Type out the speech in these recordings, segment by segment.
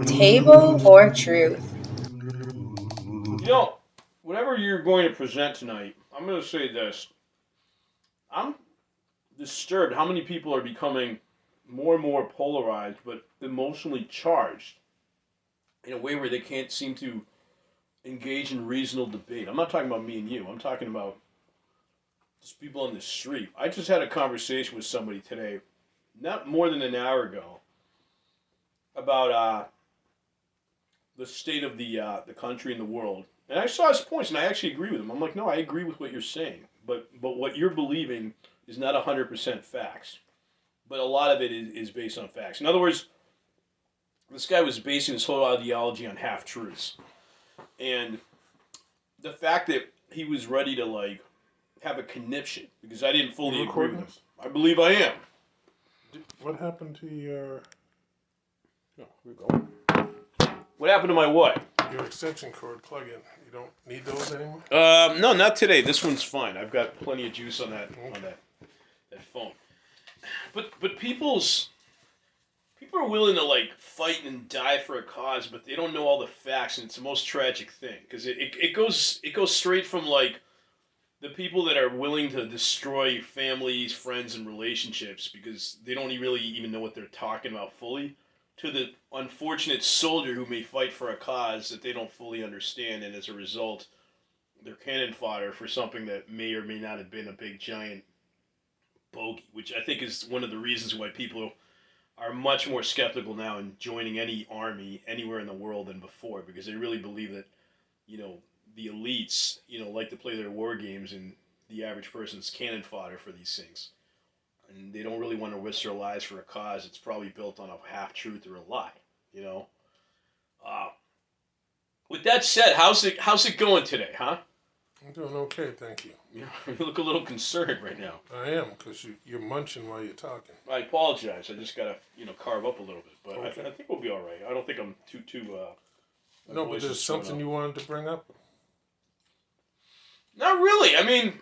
Table or truth? You know, whatever you're going to present tonight, I'm going to say this. I'm disturbed how many people are becoming more and more polarized, but emotionally charged in a way where they can't seem to engage in reasonable debate. I'm not talking about me and you. I'm talking about just people on the street. I just had a conversation with somebody today, not more than an hour ago, about the state of the country and the world. And I saw his points, and I actually agree with him. I'm like, no, I agree with what you're saying, but what you're believing is not 100% facts. But a lot of it is based on facts. In other words, this guy was basing his whole ideology on half truths, and the fact that he was ready to like have a conniption because I didn't fully agree with him. I believe I am. What happened to your? No, we're going. What happened to my what? Your extension cord plug-in. You don't need those anymore? No, not today. This one's fine. I've got plenty of juice on that phone. But people are willing to like fight and die for a cause, but they don't know all the facts, and it's the most tragic thing because it goes straight from like the people that are willing to destroy families, friends, and relationships because they don't really even know what they're talking about fully, to the unfortunate soldier who may fight for a cause that they don't fully understand, and as a result, they're cannon fodder for something that may or may not have been a big giant bogey, which I think is one of the reasons why people are much more skeptical now in joining any army anywhere in the world than before, because they really believe that, the elites, like to play their war games, and the average person's cannon fodder for these things. And they don't really want to risk their lives for a cause that's probably built on a half truth or a lie. You know. With that said, how's it going today, huh? I'm doing okay, thank you. You look a little concerned right now. I am, because you're munching while you're talking. I apologize. I just gotta carve up a little bit, but Okay. I think we'll be all right. I don't think I'm too. No, but there's something you wanted to bring up. Not really. I mean,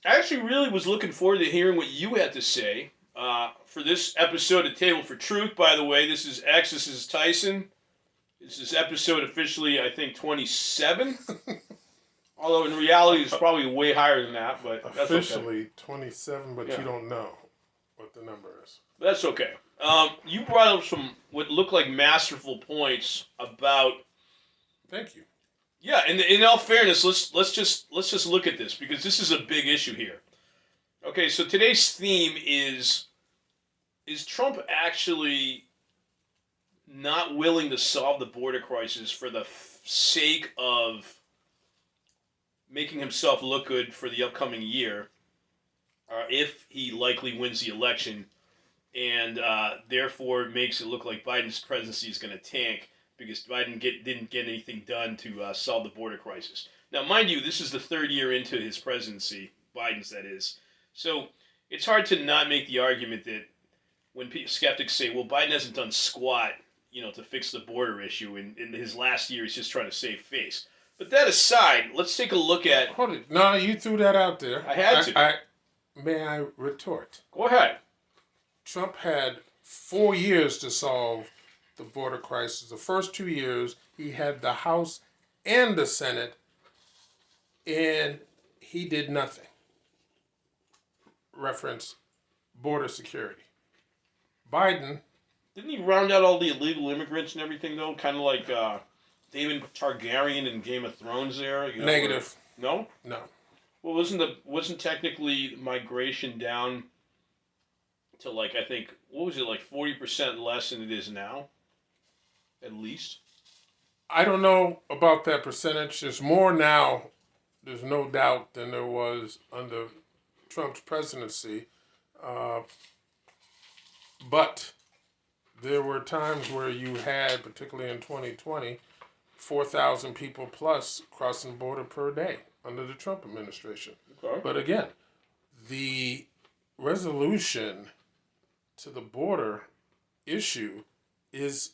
I actually really was looking forward to hearing what you had to say for this episode of Table for Truth. By the way, this is X. This is Tyson. This is episode officially, I think, 27. Although in reality, it's probably way higher than that. But that's officially okay. 27, but Yeah. you don't know what the number is. That's okay. You brought up some what looked like masterful points about. Thank you. Yeah, and in all fairness, let's just look at this because this is a big issue here. Okay, so today's theme is Trump actually not willing to solve the border crisis for the sake of making himself look good for the upcoming year, if he likely wins the election, and therefore makes it look like Biden's presidency is going to tank because Biden didn't get anything done to solve the border crisis. Now, mind you, this is the third year into his presidency, Biden's that is. So it's hard to not make the argument that when skeptics say, well, Biden hasn't done squat, to fix the border issue, in his last year he's just trying to save face. But that aside, let's take a look at... Hold it. No, you threw that out there. I had to. May I retort? Go ahead. Trump had 4 years to solve the border crisis. The first 2 years, he had the House and the Senate, and he did nothing. Reference border security. Biden... Didn't he round out all the illegal immigrants and everything, though? Kind of like Daemon Targaryen in Game of Thrones there? Negative. No? No. Well, wasn't technically migration down to, like, I think, what was it, like 40% less than it is now? At least? I don't know about that percentage. There's more now, there's no doubt, than there was under Trump's presidency. But there were times where you had, particularly in 2020, 4,000 people plus crossing the border per day under the Trump administration. Okay. But again, the resolution to the border issue is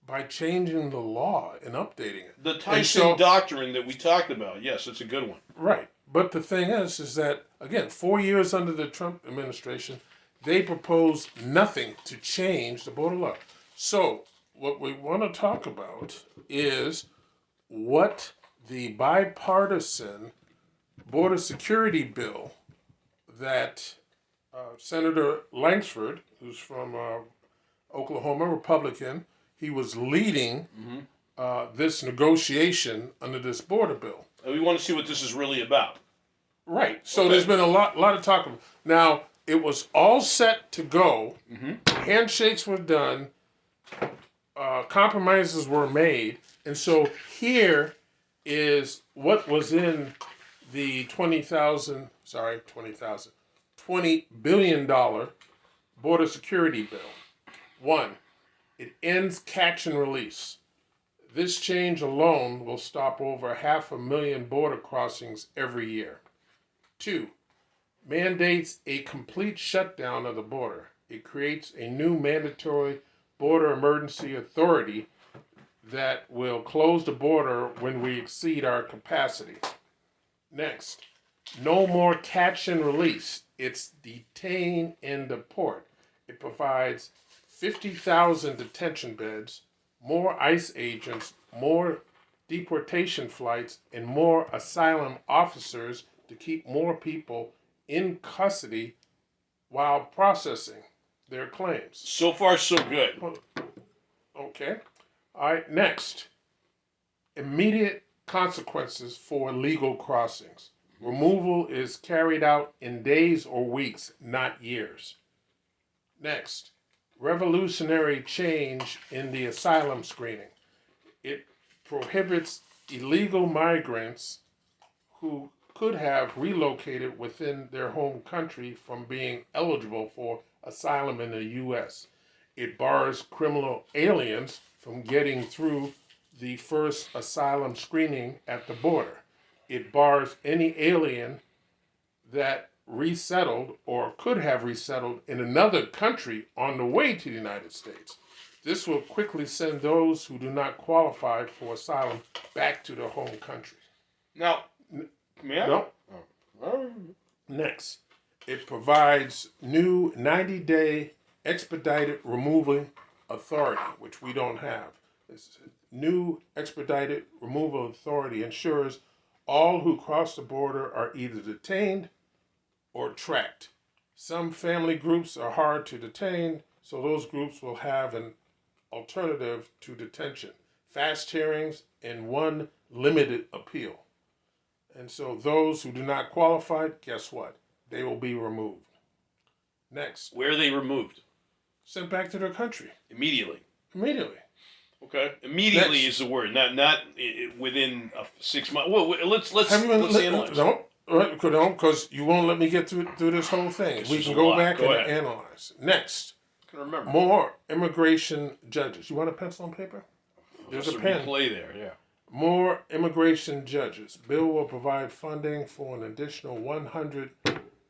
by changing the law and updating it. The Tyson doctrine that we talked about, yes, it's a good one. Right. But the thing is that, again, 4 years under the Trump administration, they propose nothing to change the border law. So, what we want to talk about is what the bipartisan border security bill that Senator Langsford, who's from Oklahoma, Republican, he was leading this negotiation under this border bill. We want to see what this is really about. Right. So Okay. there's been a lot of talk about. Now it was all set to go. Handshakes were done. Compromises were made, and so here is what was in the $20 billion border security bill. One, it ends catch and release. This change alone will stop over 500,000 border crossings every year. Two, mandates a complete shutdown of the border. It creates a new mandatory border emergency authority that will close the border when we exceed our capacity. Next, no more catch and release. It's detain and deport. It provides 50,000 detention beds, more ICE agents, more deportation flights, and more asylum officers to keep more people in custody while processing their claims. So far, so good. Okay. All right, next. Immediate consequences for illegal crossings. Removal is carried out in days or weeks, not years. Next, revolutionary change in the asylum screening. It prohibits illegal migrants who could have relocated within their home country from being eligible for asylum in the U.S. It bars criminal aliens from getting through the first asylum screening at the border. It bars any alien that resettled or could have resettled in another country on the way to the United States. This will quickly send those who do not qualify for asylum back to their home country. Now, may I? No. Oh. Next, it provides new 90-day expedited removal authority, which we don't have. This new expedited removal authority ensures all who cross the border are either detained or tracked. Some family groups are hard to detain, so those groups will have an alternative to detention, fast hearings, and one limited appeal. And so those who do not qualify, guess what? They will be removed. Next. Where are they removed? Sent back to their country. Immediately. Immediately. Okay. Immediately Next. is the word, not within 6 months. Well, let's analyze. No, because you won't let me get through this whole thing. This We is can a go lot. back Go and ahead. analyze. Next. I can remember. More immigration judges. You want a pencil and paper? There's a pen. Play there, yeah. More immigration judges. Bill will provide funding for an additional 100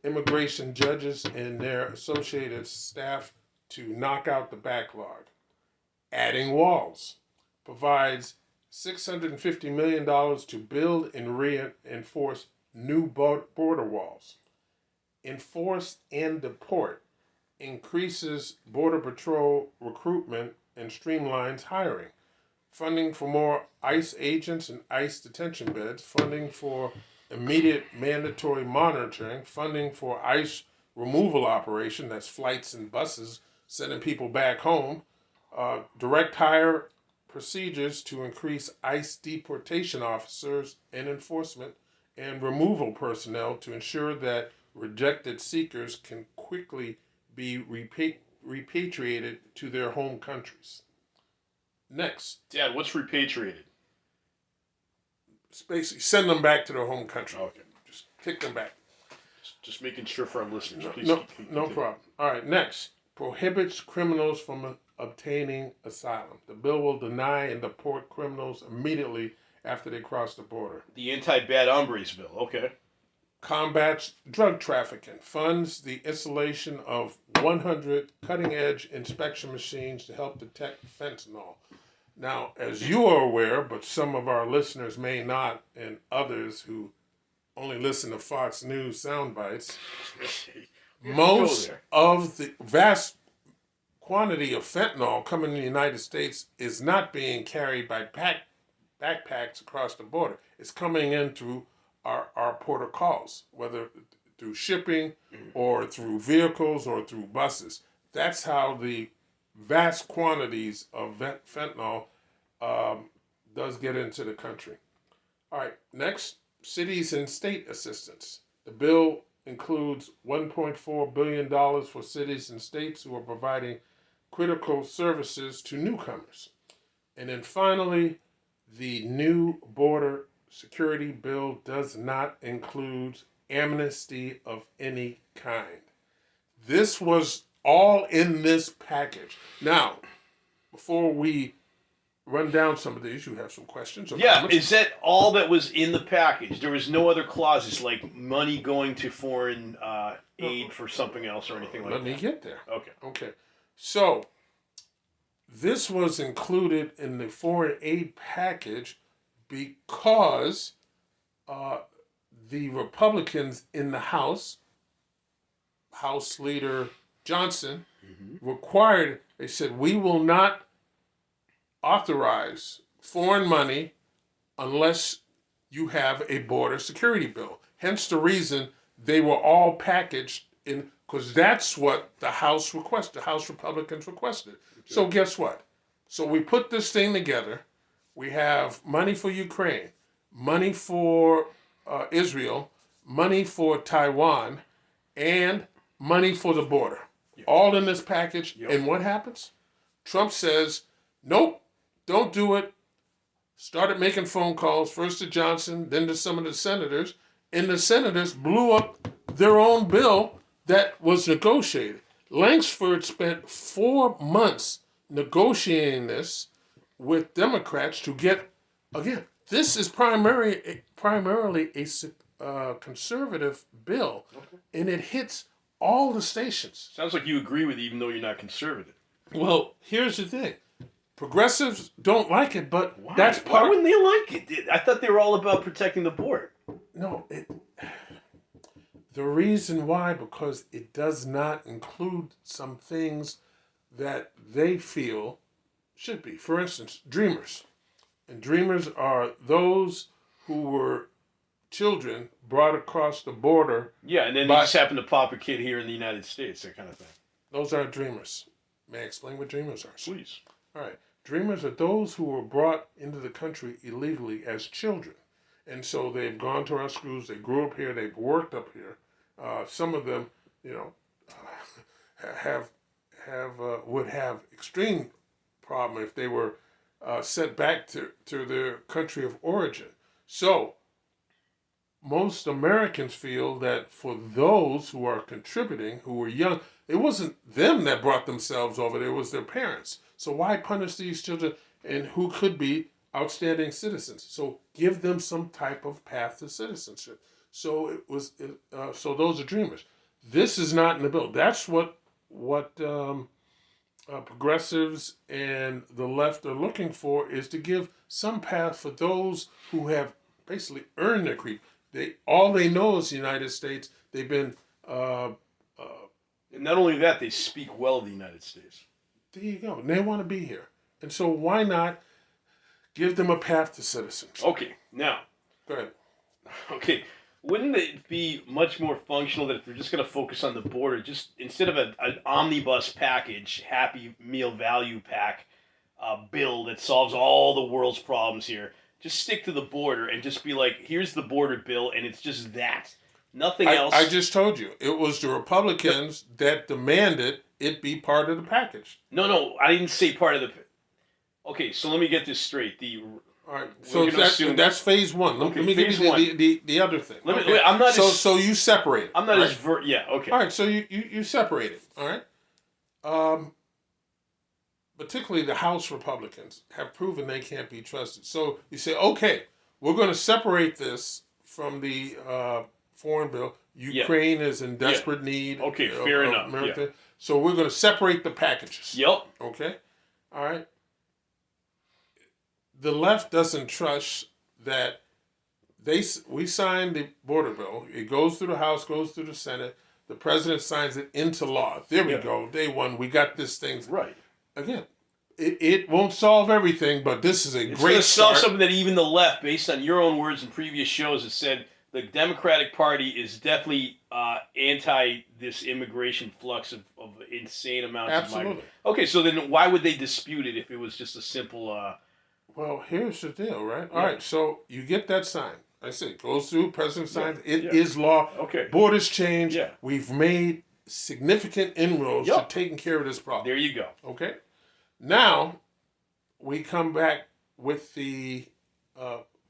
immigration judges and their associated staff to knock out the backlog. Adding walls. Provides $650 million to build and reinforce new border walls. Enforce and deport. Increases Border Patrol recruitment and streamlines hiring. Funding for more ICE agents and ICE detention beds, funding for immediate mandatory monitoring, funding for ICE removal operation, that's flights and buses sending people back home, direct hire procedures to increase ICE deportation officers and enforcement, and removal personnel to ensure that rejected seekers can quickly be repatriated to their home countries. Next. Dad, what's repatriated? It's basically send them back to their home country. Okay. Just kick them back. Just making sure for our listeners. Please No continue. problem. All right, next. Prohibits criminals from obtaining asylum. The bill will deny and deport criminals immediately after they cross the border. The anti-bad hombres bill. Okay. Combats drug trafficking. Funds the installation of 100 cutting-edge inspection machines to help detect fentanyl. Now, as you are aware, but some of our listeners may not, and others who only listen to Fox News sound bites, Most of the vast quantity of fentanyl coming in the United States is not being carried by backpacks across the border. It's coming in through our port of calls, whether through shipping or through vehicles or through buses. That's how the vast quantities of fentanyl does get into the country. All right, next, cities and state assistance. The bill includes $1.4 billion for cities and states who are providing critical services to newcomers. And then finally, the new border security bill does not include amnesty of any kind. This was all in this package. Now, before we run down some of these, you have some questions or comments? Is that all that was in the package? There was no other clauses like money going to foreign aid for something else or anything like that? Let me get there. Okay. So, this was included in the foreign aid package because the Republicans in the House Leader Johnson, required, they said, we will not authorize foreign money unless you have a border security bill. Hence the reason they were all packaged in, because that's what the House requested, the House Republicans requested. Okay. So guess what? So we put this thing together. We have money for Ukraine, money for Israel, money for Taiwan, and money for the border. Yep. All in this package. Yep. And what happens? Trump says, nope, don't do it. Started making phone calls, first to Johnson, then to some of the senators, and the senators blew up their own bill that was negotiated. Langsford spent 4 months negotiating this with Democrats to get, again, this is primarily a conservative bill, and it hits all the stations. Sounds like you agree with it even though you're not conservative. Well, here's the thing. Progressives don't like it, but why? That's part. Why wouldn't they like it? I thought they were all about protecting the border. No, the reason why, because it does not include some things that they feel should be. For instance, dreamers. And dreamers are those who were children brought across the border. Yeah, and then they just happen to pop a kid here in the United States, that kind of thing. Those are dreamers. May I explain what dreamers are? Please. All right. Dreamers are those who were brought into the country illegally as children. And so they've gone to our schools, they grew up here, they've worked up here. Some of them, would have extreme problem if they were sent back to their country of origin. So most Americans feel that for those who are contributing, who were young, it wasn't them that brought themselves over there, it was their parents. So why punish these children and who could be outstanding citizens? So give them some type of path to citizenship. So so those are dreamers. This is not in the bill. That's what progressives and the left are looking for, is to give some path for those who have basically earned their creep. All they know is the United States. They've been. And not only that, they speak well of the United States. There you go. And they want to be here. And so why not give them a path to citizenship? Okay, now. Go ahead. Okay, wouldn't it be much more functional that if they're just going to focus on the border, just instead of an omnibus package, Happy Meal value pack bill that solves all the world's problems here, just stick to the border and just be like, here's the border bill, and it's just that. Nothing else. I just told you. It was the Republicans that demanded it be part of the package. No, I didn't say part of the... Okay, so let me get this straight. All right, so that's phase one. Okay, let me give you the other thing. I'm not so you separate it. I'm not as... Yeah, okay. All right, so you separate it, all right? Particularly the House Republicans have proven they can't be trusted. So you say, okay, we're going to separate this from the foreign bill. Ukraine is in desperate need. Okay, fair enough. America. Yeah. So we're going to separate the packages. Yep. Okay? All right? The left doesn't trust that we signed the border bill. It goes through the House, goes through the Senate. The president signs it into law. There we Yeah. go. Day one, we got this thing. Right. Again, it won't solve everything, but this is a It's great going to solve start. something that even the left, based on your own words in previous shows, has said the Democratic Party is definitely anti this immigration flux of insane amounts of Absolutely. migrants. Okay, so then why would they dispute it if it was just a simple... Well, here's the deal, right? Yeah. All right, so you get that sign. I say it goes through, president signs. It yeah. is law. Okay. Borders change. Yeah. We've made significant inroads Yup. to taking care of this problem. There you go. Okay. Now we come back with the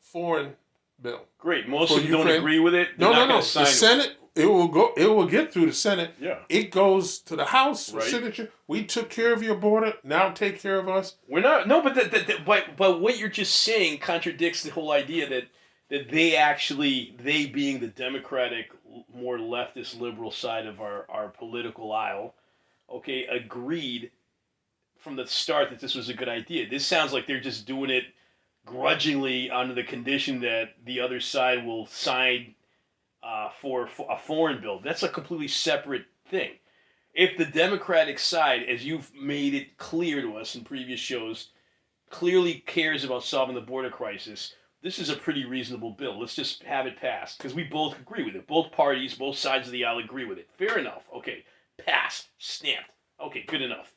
foreign bill. Great. Most For of them don't Ukraine. agree with it. They're No. not gonna The sign it. Senate, it will go. It will get through the Senate. Yeah. It goes to the House for Right. signature. We took care of your border. Now take care of us. We're not. No, but what you're just saying contradicts the whole idea that they being the Democratic, more leftist, liberal side of our political aisle, okay, agreed from the start that this was a good idea. This sounds like they're just doing it grudgingly under the condition that the other side will sign for a foreign bill. That's a completely separate thing. If the Democratic side, as you've made it clear to us in previous shows, clearly cares about solving the border crisis, this is a pretty reasonable bill. Let's just have it passed because we both agree with it. Both parties, both sides of the aisle agree with it. Fair enough. Okay, passed, stamped. Okay, good enough.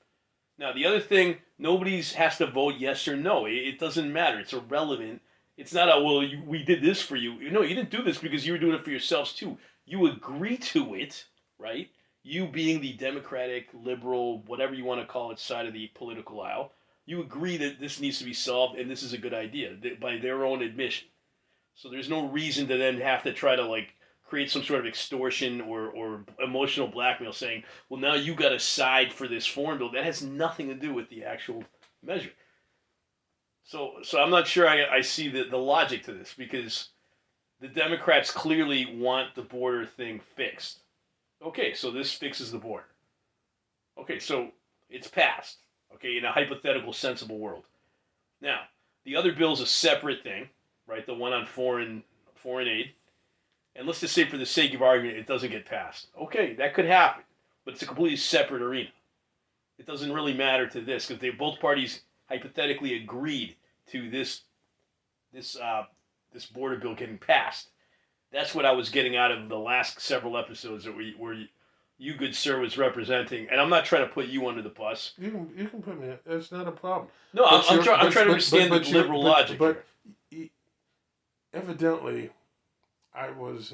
Now, the other thing, nobody has to vote yes or no. It doesn't matter. It's irrelevant. It's not we did this for you. No, you didn't do this because you were doing it for yourselves too. You agree to it, right? You being the Democratic, liberal, whatever you want to call it, side of the political aisle, you agree that this needs to be solved and this is a good idea by their own admission. So there's no reason to then have to try to create some sort of extortion or emotional blackmail saying, well, now you got to side for this foreign bill. That has nothing to do with the actual measure. So I'm not sure I see the logic to this because the Democrats clearly want the border thing fixed. Okay, so this fixes the border. Okay, so it's passed. Okay, in a hypothetical, sensible world. Now, the other bill's a separate thing, right? The one on foreign aid. And let's just say for the sake of argument, it doesn't get passed. Okay, that could happen, but it's a completely separate arena. It doesn't really matter to this because both parties hypothetically agreed to this border bill getting passed. That's what I was getting out of the last several episodes where you good sir was representing, and I'm not trying to put you under the bus. You can put me. That's not a problem. No, I'm trying to understand the liberal logic. But evidently, I was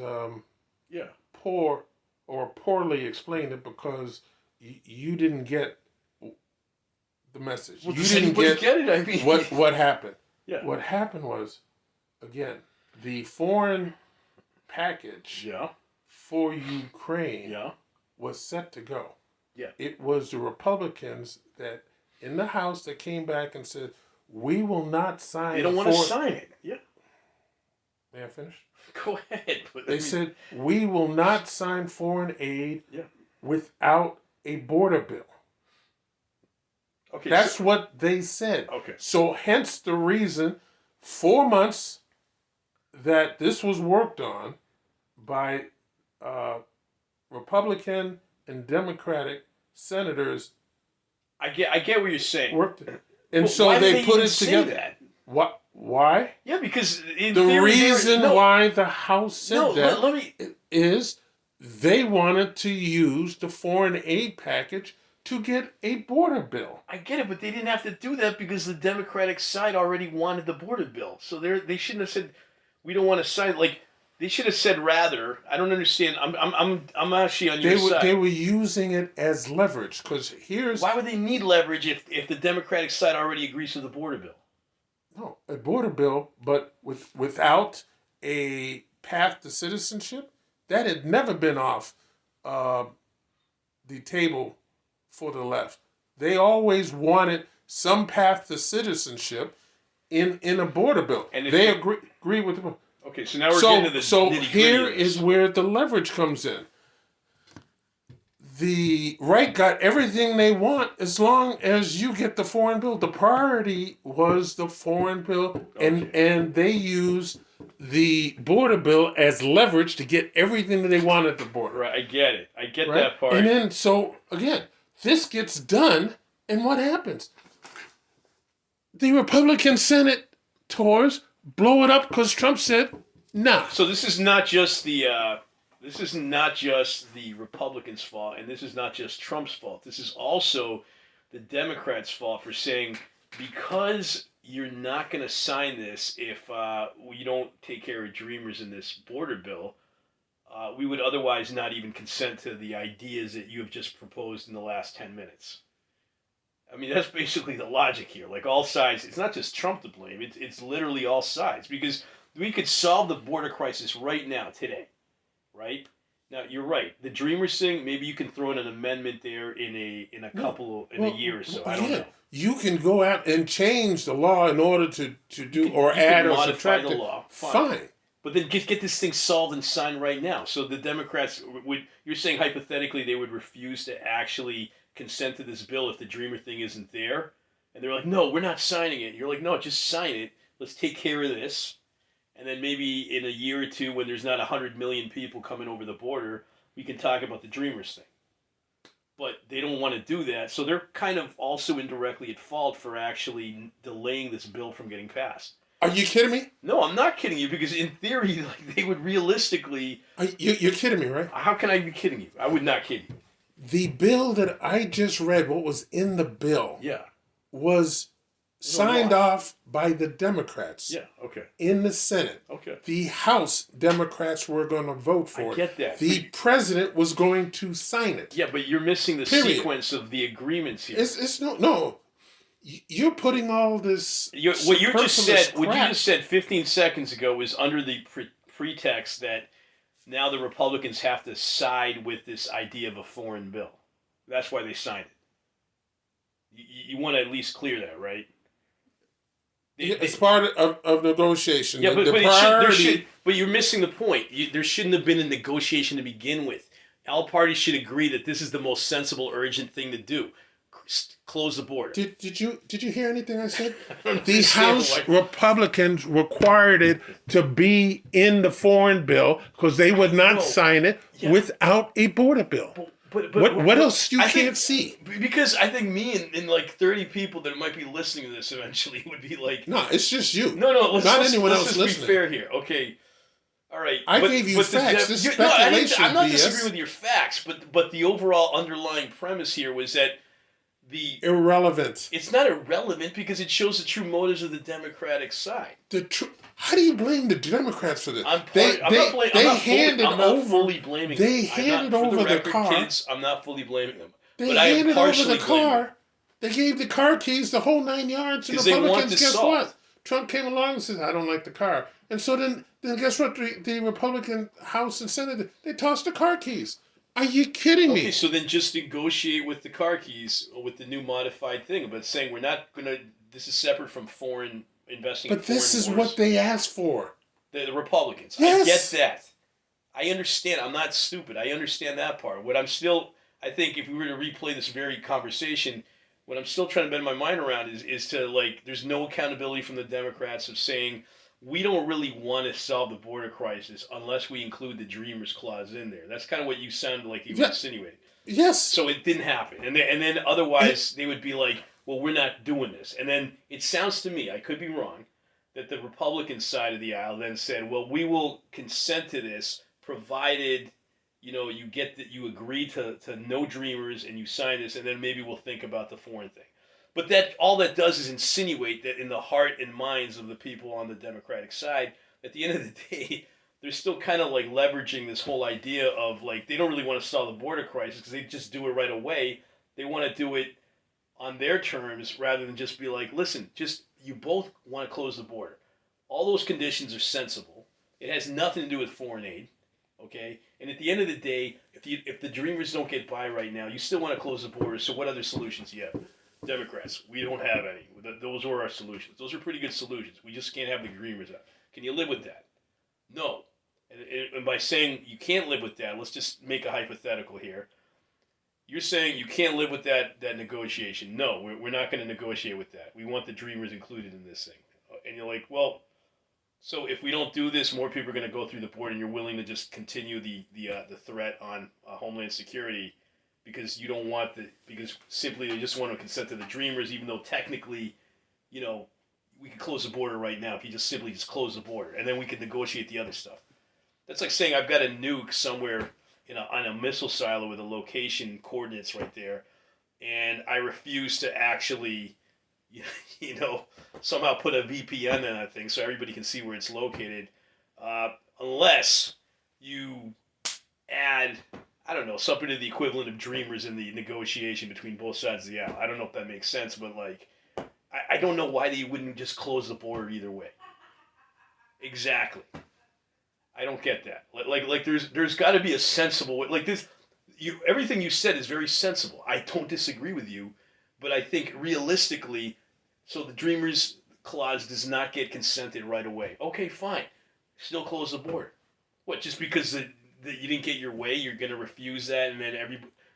poorly explained it because you didn't get the message. Well, you didn't get it. I mean, what happened. Yeah. What happened was, again, the foreign package for Ukraine was set to go. Yeah. It was the Republicans that in the House that came back and said, we will not sign. They don't want to sign it. Yeah. May I finish? Go ahead. They said, we will not sign foreign aid Yeah. without a border bill. Okay. That's what they said. Okay. So hence the reason 4 months that this was worked on by Republican and Democratic senators. I get what you're saying. Worked, and Well, so why did they put even it say together. that? What? Why? Yeah, because in The theory, reason no, why the House said no, that let me. is they wanted to use the foreign aid package to get a border bill. I get it, but they didn't have to do that because the Democratic side already wanted the border bill. So they shouldn't have said we don't want to sign. Like they should have said rather. I don't understand. I'm actually on your side. They were using it as leverage because here's Why would they need leverage if the Democratic side already agrees to the border bill? no a border bill, but without a path to citizenship. That had never been off the table for the left. They always wanted some path to citizenship in a border bill. And they agree with the. Okay, so now we're getting to the nitty-gritty here of this. is where the leverage comes in. The right got everything they want as long as you get the foreign bill. The priority was the foreign bill, and they use the border bill as leverage to get everything that they want at the border. Right, I get it. I get Right? that part. And then, so again, this gets done, and what happens? The Republican senators blow it up because Trump said, "Nah." So this is not just the Republicans' fault, and this is not just Trump's fault. This is also the Democrats' fault for saying, because you're not going to sign this if we don't take care of Dreamers in this border bill, we would otherwise not even consent to the ideas that you have just proposed in the last 10 minutes. I mean, that's basically the logic here. Like, all sides, it's not just Trump to blame, it's literally all sides. Because we could solve the border crisis right now, today, right? Now, you're right. The Dreamers thing, maybe you can throw in an amendment there in a year or so. I don't know. You can go out and change the law in order to do or add or subtract the it. law. Fine. But then get this thing solved and signed right now. So the Democrats you're saying hypothetically they would refuse to actually consent to this bill if the Dreamer thing isn't there, and they're like, no, we're not signing it. And you're like, no, just sign it. Let's take care of this, and then maybe in a year or two, when there's not 100 million people coming over the border, we can talk about the Dreamers thing. But they don't want to do that, so they're kind of also indirectly at fault for actually delaying this bill from getting passed. Are you kidding me? No, I'm not kidding you, because in theory, like, they would realistically... You're kidding me, right? How can I be kidding you? I would not kid you. The bill that I just read, what was in the bill, was signed off by the Democrats. Yeah, okay. In the Senate. Okay. The House Democrats were going to vote for it. I get that. The president was going to sign it. Yeah, but you're missing the sequence of the agreements here. It's no. You're putting all this. What you just said 15 seconds ago was under the pretext that now the Republicans have to side with this idea of a foreign bill. That's why they signed it. You want to at least clear that, right? It's part of negotiation. Yeah, but you're missing the point. There shouldn't have been a negotiation to begin with. All parties should agree that this is the most sensible, urgent thing to do. Close the border. Did you hear anything I said? The House Republicans required it to be in the foreign bill because they would not sign it without a border bill. But what else can't see? Because I think me and like 30 people that might be listening to this eventually would be like... No, it's just you. No, let's just be fair here. Okay. All right. I gave you facts. This speculation, I'm not disagreeing with your facts, but the overall underlying premise here was that irrelevant. It's not irrelevant because it shows the true motives of the Democratic side. How do you blame the Democrats for this? I'm not fully blaming them. They handed over the car. Kids, I'm not fully blaming them. They handed over the car. They gave the car keys the whole 9 yards. And the Republicans, guess what? Trump came along and said, I don't like the car. And so then guess what? The Republican House and Senate, they tossed the car keys. Are you kidding me? Okay, so then just negotiate with the car keys with the new modified thing, but saying we're not going to, this is separate from foreign investing. But this is what they asked for. The Republicans. Yes. I get that. I understand. I'm not stupid. I understand that part. I think if we were to replay this very conversation, what I'm still trying to bend my mind around is to, like, there's no accountability from the Democrats of saying, we don't really want to solve the border crisis unless we include the Dreamers Clause in there. That's kind of what you sounded like you were insinuating. Yes. So it didn't happen. And then otherwise they would be like, well, we're not doing this. And then it sounds to me, I could be wrong, that the Republican side of the aisle then said, well, we will consent to this provided, you agree to no Dreamers and you sign this, and then maybe we'll think about the foreign thing. But all that does is insinuate that in the heart and minds of the people on the Democratic side, at the end of the day, they're still kind of like leveraging this whole idea of like they don't really want to solve the border crisis because they just do it right away. They want to do it on their terms rather than just be like, listen, you both want to close the border. All those conditions are sensible. It has nothing to do with foreign aid, okay? And at the end of the day, if the Dreamers don't get by right now, you still want to close the border. So what other solutions do you have? Democrats, we don't have any. Those were our solutions. Those are pretty good solutions. We just can't have the Dreamers out. Can you live with that? No. And by saying you can't live with that, let's just make a hypothetical here. You're saying you can't live with that negotiation. No, we're not going to negotiate with that. We want the Dreamers included in this thing. And you're like, well, So if we don't do this, more people are going to go through the border, and you're willing to just continue the threat on homeland security because you don't want because simply you just want to consent to the Dreamers, even though technically, you know, we could close the border right now if you just simply just close the border, and then we could negotiate the other stuff. That's like saying I've got a nuke somewhere on a missile silo with a location coordinates right there, and I refuse to actually, you know, somehow put a VPN in that thing so everybody can see where it's located, unless you add, I don't know, something to the equivalent of Dreamers in the negotiation between both sides of the aisle. I don't know if that makes sense, but like, I don't know why they wouldn't just close the border either way. Exactly. I don't get that. Like there's got to be a sensible way. Like this, everything you said is very sensible. I don't disagree with you, but I think realistically, so the Dreamers clause does not get consented right away. Okay, fine. Still close the border. What? Just because you didn't get your way, you're going to refuse that, and then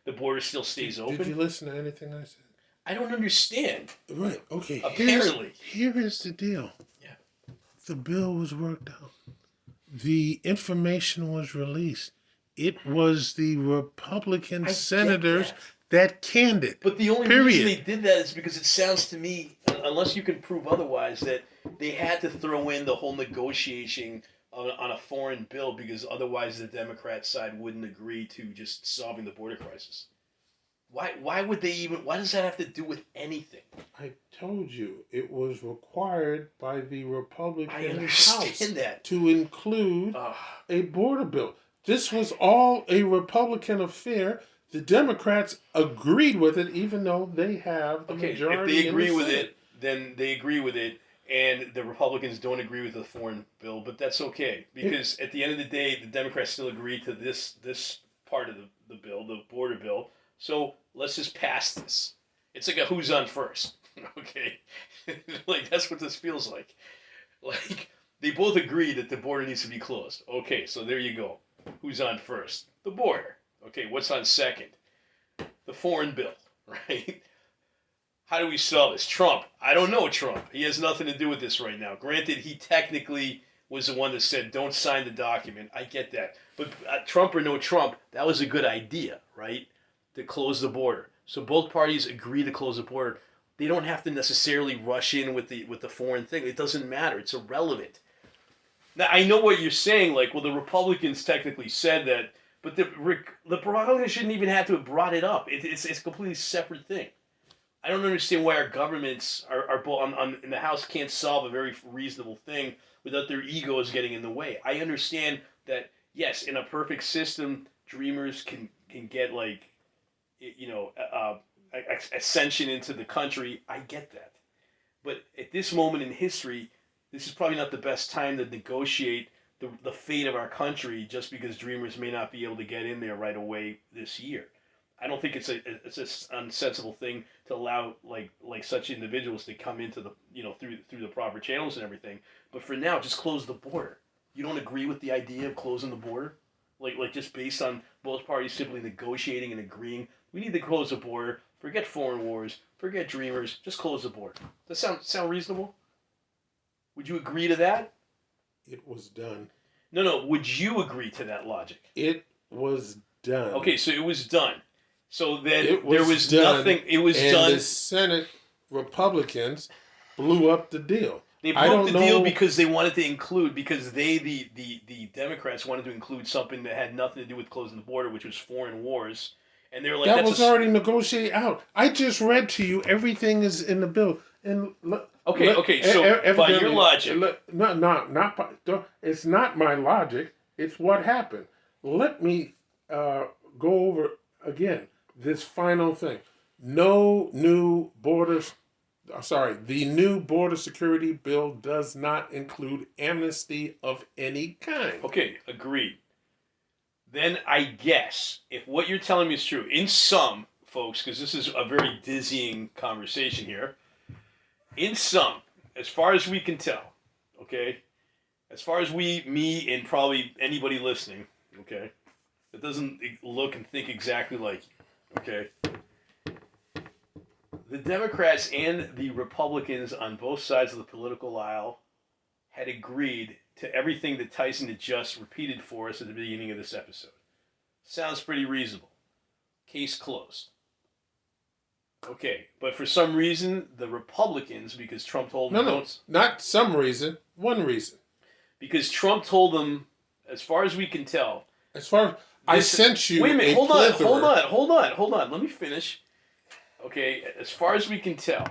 the border still stays open? Did you listen to anything I said? I don't understand. Right. Okay. Apparently. Here is the deal. Yeah. The bill was worked out. The information was released. It was the Republican senators that canned it. But the only reason they did that is because it sounds to me, unless you can prove otherwise, that they had to throw in the whole negotiation on a foreign bill because otherwise the Democrat side wouldn't agree to just solving the border crisis. Why would they even? Why does that have to do with anything? I told you it was required by the Republican House to include a border bill. This was all a Republican affair. The Democrats agreed with it, even though they have the majority. If they agree with it, then they agree with it, and the Republicans don't agree with the foreign bill. But that's okay because at the end of the day, the Democrats still agree to this part of the bill, the border bill. So let's just pass this. It's like a who's on first. Okay? Like, that's what this feels like. Like, they both agree that the border needs to be closed. Okay, so there you go. Who's on first? The border. Okay, what's on second? The foreign bill, right? How do we solve this? Trump. I don't know Trump. He has nothing to do with this right now. Granted, he technically was the one that said, don't sign the document. I get that. But Trump or no Trump, that was a good idea, right? To close the border. So both parties agree to close the border. They don't have to necessarily rush in with the foreign thing. It doesn't matter. It's irrelevant. Now, I know what you're saying. Like, well, the Republicans technically said that, but the Republicans shouldn't even have to have brought it up. It's a completely separate thing. I don't understand why our governments in the House can't solve a very reasonable thing without their egos getting in the way. I understand that, yes, in a perfect system, Dreamers can get, like, you know, ascension into the country. I get that. But at this moment in history, this is probably not the best time to negotiate the fate of our country just because Dreamers may not be able to get in there right away this year. I don't think it's an unsensible thing to allow like such individuals to come into the, you know, through the proper channels and everything. But for now, just close the border. You don't agree with the idea of closing the border? Like just based on both parties simply negotiating and agreeing, we need to close the border. Forget foreign wars. Forget Dreamers. Just close the border. Does that sound reasonable? Would you agree to that? It was done. No. Would you agree to that logic? It was done. Okay, so it was done. So then there was nothing. It was done. And the Senate Republicans blew up the deal. They blew up the deal because they wanted to include, because the Democrats wanted to include something that had nothing to do with closing the border, which was foreign wars. And they were like, that was already negotiated out. I just read to you, everything is in the bill. And okay. So by your logic, it's not my logic. It's what happened. Let me go over again this final thing. The new border security bill does not include amnesty of any kind. Okay, agreed. Then I guess, if what you're telling me is true, in sum, folks, because this is a very dizzying conversation here, in sum, as far as we can tell, okay, as far as me, and probably anybody listening, okay, that doesn't look and think exactly like you, okay, the Democrats and the Republicans on both sides of the political aisle had agreed to everything that Tyson had just repeated for us at the beginning of this episode. Sounds pretty reasonable. Case closed. Okay, but for some reason, the Republicans, because Trump told them... No, not some reason, one reason. Because Trump told them, as far as we can tell... As far as... I sent you wait a minute, hold plethora. on. Let me finish. Okay, as far as we can tell,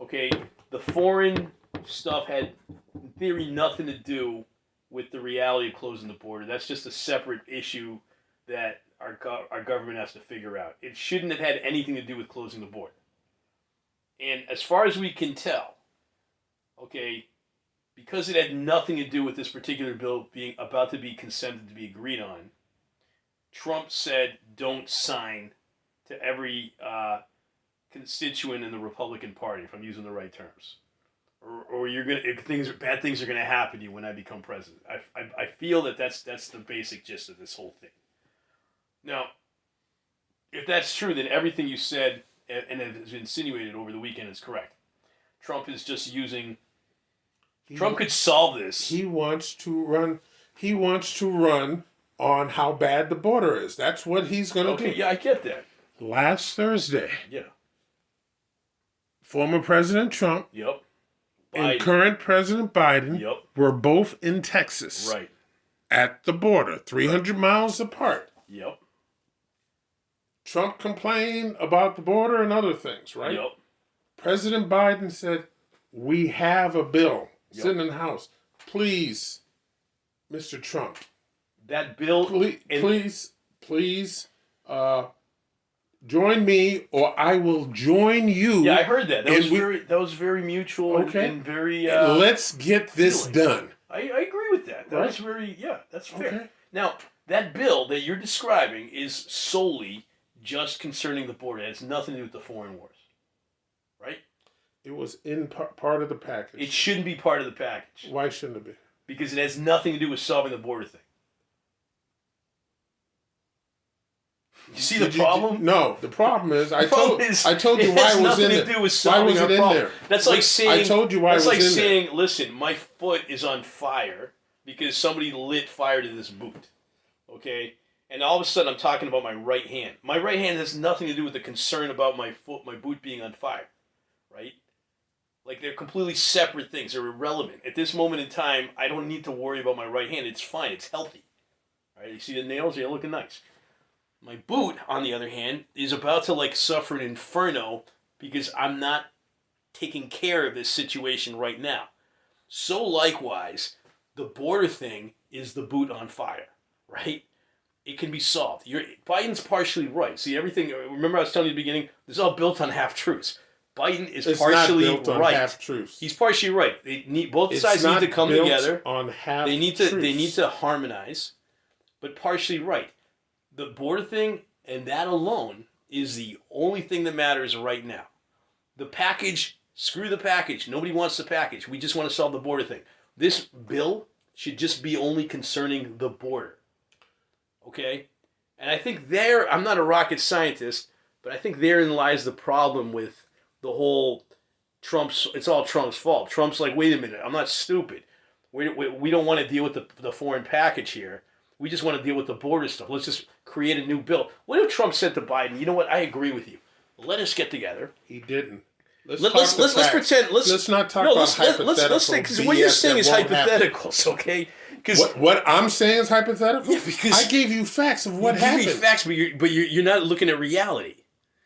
okay, the foreign stuff had, in theory, nothing to do with the reality of closing the border. That's just a separate issue that our government has to figure out. It shouldn't have had anything to do with closing the border. And as far as we can tell, okay, because it had nothing to do with this particular bill being about to be consented to be agreed on, Trump said, "Don't sign," to every constituent in the Republican Party, if I'm using the right terms, or you're gonna bad things are gonna happen to you when I become president. I feel that's the basic gist of this whole thing. Now, if that's true, then everything you said and has insinuated over the weekend is correct. Trump is just using. Trump could solve this. He wants to run. He wants to run on how bad the border is. That's what he's going to do. Okay, yeah, I get that. Last Thursday, Yeah. former President Trump Yep. and current President Biden Yep. were both in Texas. Right. At the border, 300 miles apart. Yep. Trump complained about the border and other things, right? Yep. President Biden said, "We have a bill Yep. sitting in the House. Please, Mr. Trump, That bill... please, join me or I will join you." Yeah, I heard that. That was very mutual and very... let's get this feeling. done. I agree with that. That was very... Yeah, that's fair. Okay. Now, that bill that you're describing is solely just concerning the border. It has nothing to do with the foreign wars. Right? It was in part of the package. It shouldn't be part of the package. Why shouldn't it be? Because it has nothing to do with solving the border thing. You see the problem? No, the problem is I told you why it was in there. To do with solving why was it in there? That's like saying I told you why it was in there. That's like saying, listen, my foot is on fire because somebody lit fire to this boot. Okay? And all of a sudden I'm talking about my right hand. My right hand has nothing to do with the concern about my boot being on fire. Right? Like, they're completely separate things. They're irrelevant. At this moment in time, I don't need to worry about my right hand. It's fine. It's healthy. All right? You see the nails? They're looking nice. My boot, on the other hand, is about to, suffer an inferno because I'm not taking care of this situation right now. So, likewise, the border thing is the boot on fire, right? It can be solved. Biden's partially right. See, everything... Remember I was telling you at the beginning? This is all built on half-truths. Biden is partially not built on right. Half-truths. He's partially right. Both sides need to come together. On half they need to harmonize, but partially right. The border thing and that alone is the only thing that matters right now. The package, screw the package. Nobody wants the package. We just want to solve the border thing. This bill should just be only concerning the border. Okay? And I think I'm not a rocket scientist, but I think therein lies the problem with the whole it's all Trump's fault. Trump's like, wait a minute, I'm not stupid. We don't want to deal with the foreign package here. We just want to deal with the border stuff. Let's just create a new bill. What if Trump said to Biden, you know what, I agree with you. Let us get together. He didn't. Let's pretend. Let's not talk about hypotheticals. Let's think, because what you're saying is hypotheticals, okay? What I'm saying is hypothetical? Yeah, because I gave you facts of what happened. You gave me facts, but you're not looking at reality.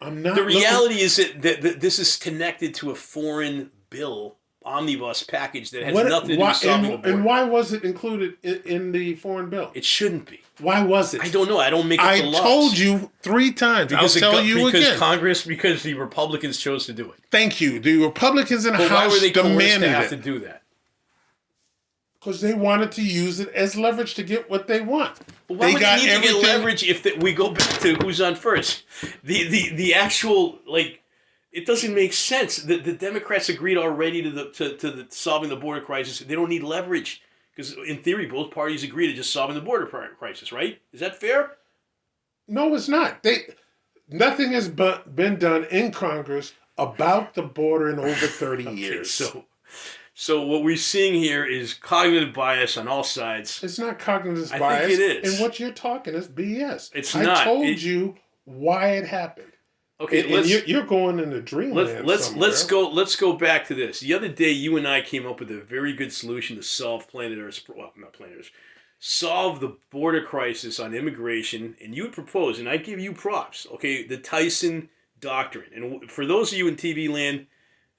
I'm not. The reality is that this is connected to a foreign bill omnibus package that has nothing to do with solving the border. And why was it included in the foreign bill? It shouldn't be. Why was it? I don't know. I don't make up the laws. I told you 3 times. I'll tell you again. Because the Republicans chose to do it. Thank you. The Republicans in the House why were they demanded to have to do that? Because they wanted to use it as leverage to get what they want. But why would they need to get leverage if we go back to who's on first? The actual, it doesn't make sense. The Democrats agreed already to the solving the border crisis. They don't need leverage because, in theory, both parties agree to just solving the border crisis, right? Is that fair? No, it's not. Nothing has been done in Congress about the border in over 30 years. So what we're seeing here is cognitive bias on all sides. It's not cognitive I bias. think it is. And what you're talking is BS. It's not. I told you why it happened. Okay, and you're going into dreamland. Let's go back to this. The other day, you and I came up with a very good solution to solve solve the border crisis on immigration, and you proposed, and I give you props. Okay, the Tyson Doctrine, and for those of you in TV land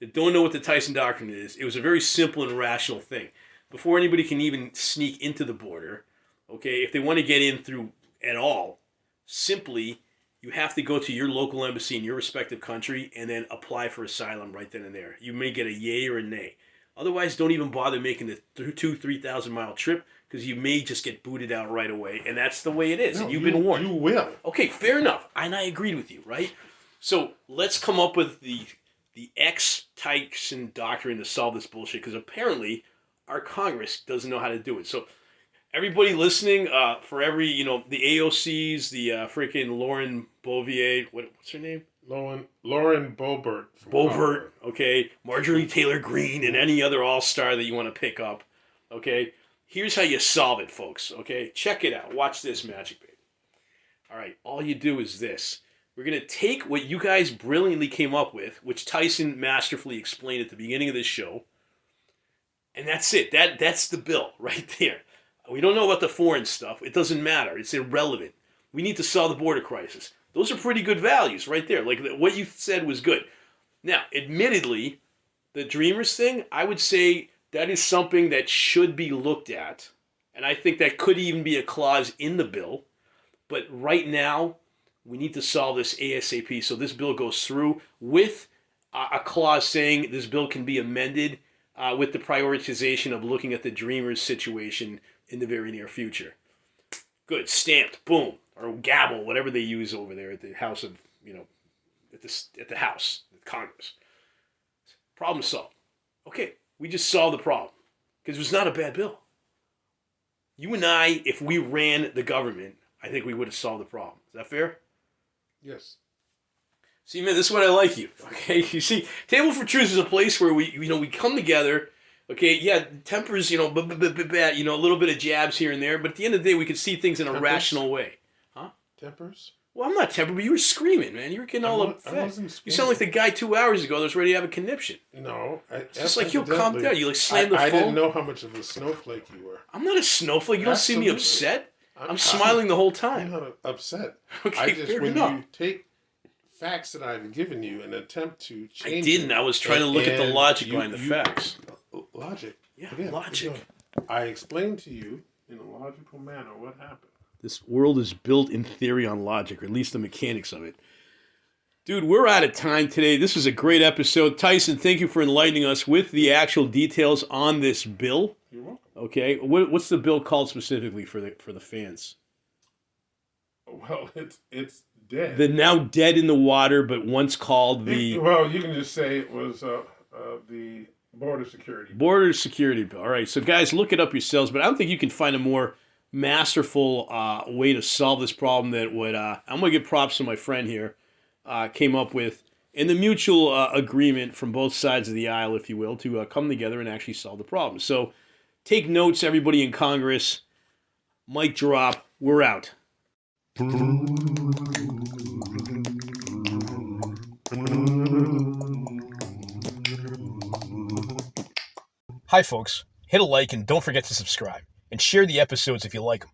that don't know what the Tyson Doctrine is, it was a very simple and rational thing. Before anybody can even sneak into the border, okay, if they want to get in through at all, simply you have to go to your local embassy in your respective country and then apply for asylum right then and there. You may get a yay or a nay. Otherwise, don't even bother making the 3,000 mile trip because you may just get booted out right away. And that's the way it is. No, and you've been warned. You will. Okay, fair enough. And I agreed with you, right? So let's come up with the Tyson Doctrine to solve this bullshit because apparently our Congress doesn't know how to do it. So everybody listening, for every, the AOCs, the freaking Lauren Bouvier, what's her name? Lauren Boebert. Boebert, okay. Marjorie Taylor Greene and any other all-star that you want to pick up, okay? Here's how you solve it, folks, okay? Check it out. Watch this, Magic Babe. All right, all you do is this. We're going to take what you guys brilliantly came up with, which Tyson masterfully explained at the beginning of this show, and that's it. That's the bill right there. We don't know about the foreign stuff. It doesn't matter. It's irrelevant. We need to solve the border crisis. Those are pretty good values right there. Like what you said was good. Now, admittedly, the Dreamers thing, I would say that is something that should be looked at. And I think that could even be a clause in the bill. But right now, we need to solve this ASAP. So this bill goes through with a clause saying this bill can be amended with the prioritization of looking at the Dreamers situation in the very near future. Good. Stamped. Boom. Or gavel, whatever they use over there at the House of, at the House, Congress. Problem solved. Okay, we just solved the problem. Because it was not a bad bill. You and I, if we ran the government, I think we would have solved the problem. Is that fair? Yes. See, man, this is what I like you. Okay, you see, Table for Truth is a place where we come together. Okay, yeah, tempers, bad, a little bit of jabs here and there, but at the end of the day, we can see things in a rational way. Huh? Tempers? Well, I'm not tempered, but you were screaming, man. You were getting all upset. You sound like the guy 2 hours ago that was ready to have a conniption. No. It's just like, calm down. You slammed the phone. I didn't know how much of a snowflake you were. I'm not a snowflake. You don't see me upset. I'm smiling the whole time. I'm not upset. Okay, you take facts that I've given you and attempt to change I didn't. I was trying to look at the logic behind the facts. Logic? Yeah, logic. I explained to you in a logical manner what happened. This world is built in theory on logic, or at least the mechanics of it. Dude, we're out of time today. This was a great episode. Tyson, thank you for enlightening us with the actual details on this bill. You're welcome. Okay, what's the bill called specifically for the fans? Well, it's dead. The now dead in the water, but once called the... Well, you can just say it was the Border Security Bill. Border Security Bill. All right, so guys, look it up yourselves, but I don't think you can find a more masterful way to solve this problem that would... I'm going to give props to my friend here, came up with, in the mutual agreement from both sides of the aisle, if you will, to come together and actually solve the problem. So take notes, everybody in Congress. Mic drop. We're out. Hi, folks. Hit a like and don't forget to subscribe. And share the episodes if you like them.